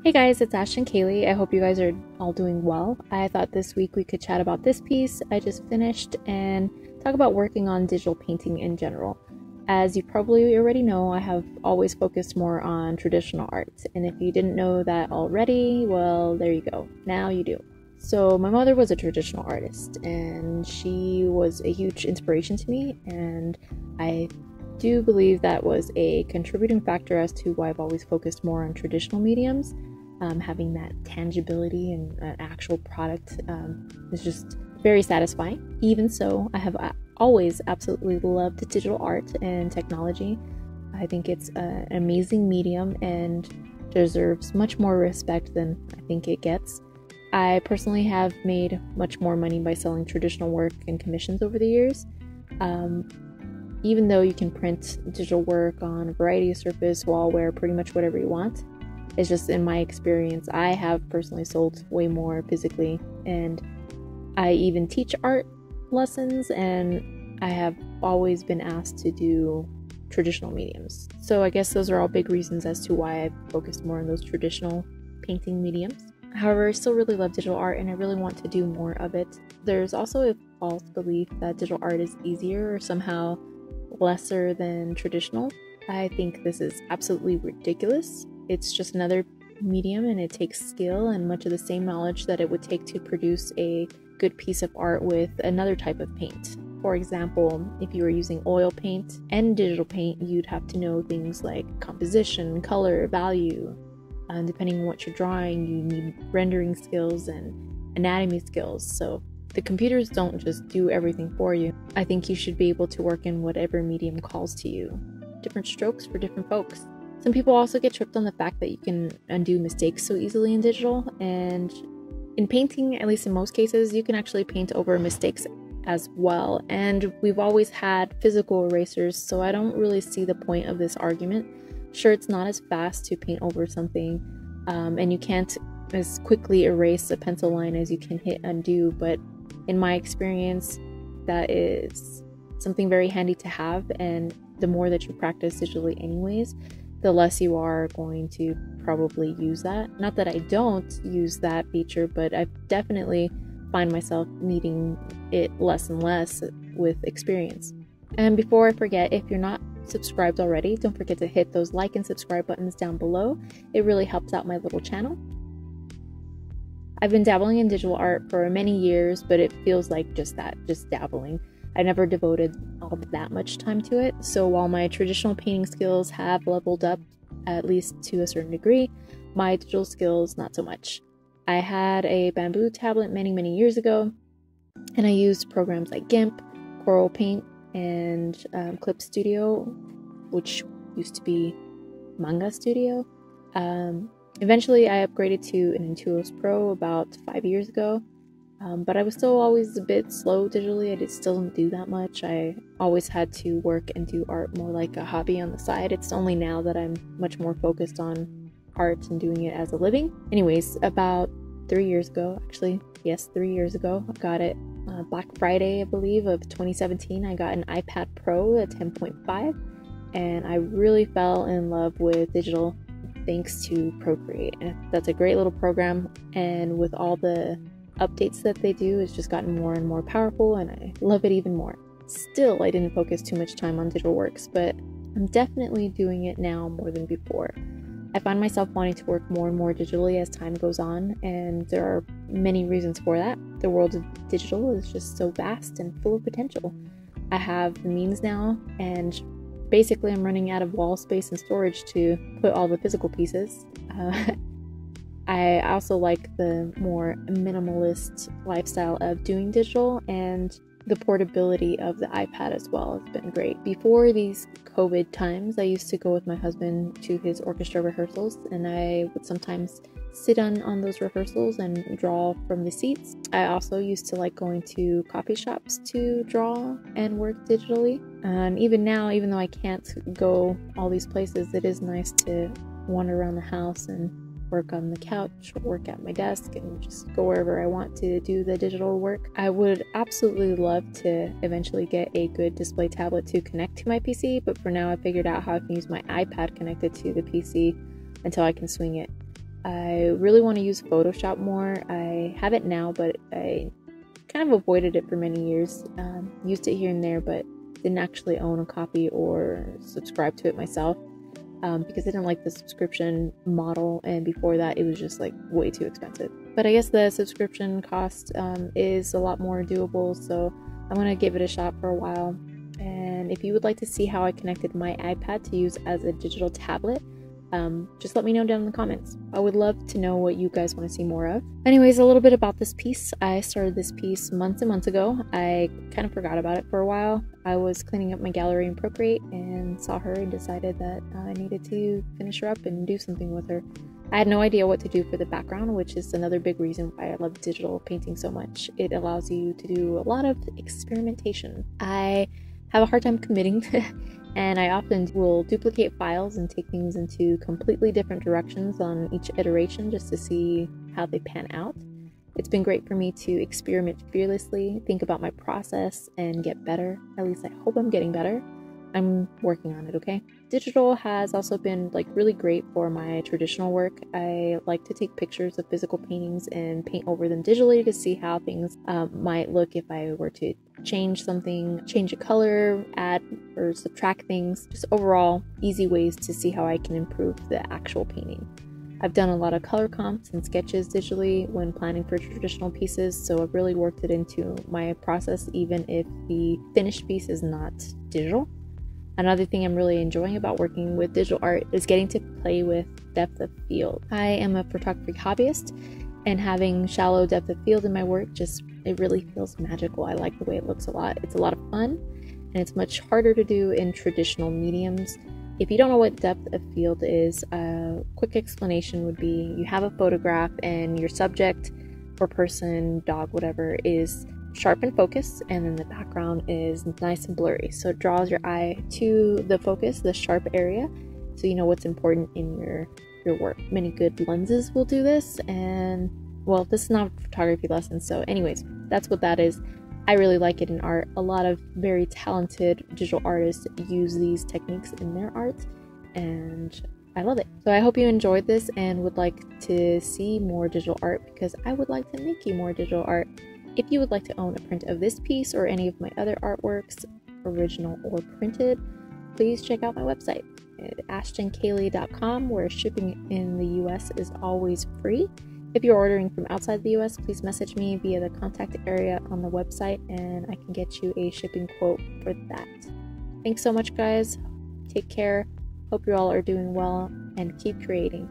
Hey guys, it's Ash and Kaylee. I hope you guys are all doing well. I thought this week we could chat about this piece I just finished and talk about working on digital painting in general. As you probably already know, I have always focused more on traditional art, and if you didn't know that already, well, there you go. Now you do. So, my mother was a traditional artist, and she was a huge inspiration to me, and I do believe that was a contributing factor as to why I've always focused more on traditional mediums. Having that tangibility and an actual product is just very satisfying. Even so, I have always absolutely loved digital art and technology. I think it's an amazing medium and deserves much more respect than I think it gets. I personally have made much more money by selling traditional work and commissions over the years. Even though you can print digital work on a variety of surface, wallware, pretty much whatever you want, it's just in my experience, I have personally sold way more physically, and I even teach art lessons, and I have always been asked to do traditional mediums. So I guess those are all big reasons as to why I've focused more on those traditional painting mediums. However, I still really love digital art and I really want to do more of it. There's also a false belief that digital art is easier or somehow lesser than traditional. I think this is absolutely ridiculous. It's just another medium and it takes skill and much of the same knowledge that it would take to produce a good piece of art with another type of paint. For example, if you were using oil paint and digital paint, you'd have to know things like composition, color, value. Depending on what you're drawing, you need rendering skills and anatomy skills. So the computers don't just do everything for you. I think you should be able to work in whatever medium calls to you. Different strokes for different folks. Some people also get tripped on the fact that you can undo mistakes so easily in digital, and in painting, at least in most cases, you can actually paint over mistakes as well. And we've always had physical erasers, so I don't really see the point of this argument. Sure, it's not as fast to paint over something, and you can't as quickly erase a pencil line as you can hit undo, but in my experience, that is something very handy to have, and the more that you practice digitally anyways, the less you are going to probably use that. Not that I don't use that feature, but I definitely find myself needing it less and less with experience. And before I forget, if you're not subscribed already, don't forget to hit those like and subscribe buttons down below. It really helps out my little channel. I've been dabbling in digital art for many years, but it feels like just that, just dabbling. I never devoted all that much time to it, so while my traditional painting skills have leveled up, at least to a certain degree, my digital skills not so much. I had a bamboo tablet many years ago, and I used programs like GIMP, Coral Paint, and Clip Studio, which used to be Manga Studio. Eventually I upgraded to an Intuos Pro about 5 years ago. But I was still always a bit slow digitally. I just still didn't do that much. I always had to work and do art more like a hobby on the side. It's only now that I'm much more focused on art and doing it as a living. Anyways, about 3 years ago, actually, yes, 3 years ago, I got it. Black Friday, I believe, of 2017, I got an iPad Pro at 10.5, and I really fell in love with digital thanks to Procreate. And that's a great little program, and with all the updates that they do, it's just gotten more and more powerful, and I love it even more. Still, I didn't focus too much time on digital works, but I'm definitely doing it now more than before. I find myself wanting to work more and more digitally as time goes on, and there are many reasons for that. The world of digital is just so vast and full of potential. I have the means now, and basically I'm running out of wall space and storage to put all the physical pieces. I also like the more minimalist lifestyle of doing digital, and the portability of the iPad as well has been great. Before these COVID times, I used to go with my husband to his orchestra rehearsals, and I would sometimes sit on those rehearsals and draw from the seats. I also used to like going to coffee shops to draw and work digitally. And even now, even though I can't go all these places, it is nice to wander around the house and work on the couch, or work at my desk, and just go wherever I want to do the digital work. I would absolutely love to eventually get a good display tablet to connect to my PC, but for now I figured out how I can use my iPad connected to the PC until I can swing it. I really want to use Photoshop more. I have it now, but I kind of avoided it for many years. Used it here and there, but didn't actually own a copy or subscribe to it myself because I didn't like the subscription model, and before that it was just like way too expensive. But I guess the subscription cost is a lot more doable, so I'm gonna give it a shot for a while. And if you would like to see how I connected my iPad to use as a digital tablet, just let me know down in the comments. I would love to know what you guys want to see more of. Anyways, a little bit about this piece. I started this piece months and months ago. I kind of forgot about it for a while. I was cleaning up my gallery in Procreate and saw her and decided that I needed to finish her up and do something with her. I had no idea what to do for the background, which is another big reason why I love digital painting so much. It allows you to do a lot of experimentation. I have a hard time committing and I often will duplicate files and take things into completely different directions on each iteration just to see how they pan out. It's been great for me to experiment fearlessly, think about my process, and get better. At least I hope I'm getting better. I'm working on it, okay? Digital has also been like really great for my traditional work. I like to take pictures of physical paintings and paint over them digitally to see how things might look if I were to change something, change a color, add or subtract things. Just overall easy ways to see how I can improve the actual painting. I've done a lot of color comps and sketches digitally when planning for traditional pieces, so I've really worked it into my process even if the finished piece is not digital. Another thing I'm really enjoying about working with digital art is getting to play with depth of field. I am a photography hobbyist, and having shallow depth of field in my work it really feels magical. I like the way it looks a lot. It's a lot of fun, and it's much harder to do in traditional mediums. If you don't know what depth of field is, a quick explanation would be you have a photograph and your subject or person, dog, whatever, is sharp in focus, and then the background is nice and blurry. So it draws your eye to the focus, the sharp area, so you know what's important in your work. Many good lenses will do this, and well, this is not a photography lesson, so anyways, that's what that is. I really like it in art. A lot of very talented digital artists use these techniques in their art, and I love it. So I hope you enjoyed this and would like to see more digital art, because I would like to make you more digital art. If you would like to own a print of this piece or any of my other artworks, original or printed, please check out my website at ashtonkaylee.com, where shipping in the US is always free. If you're ordering from outside the US, please message me via the contact area on the website and I can get you a shipping quote for that. Thanks so much, guys. Take care. Hope you all are doing well and keep creating.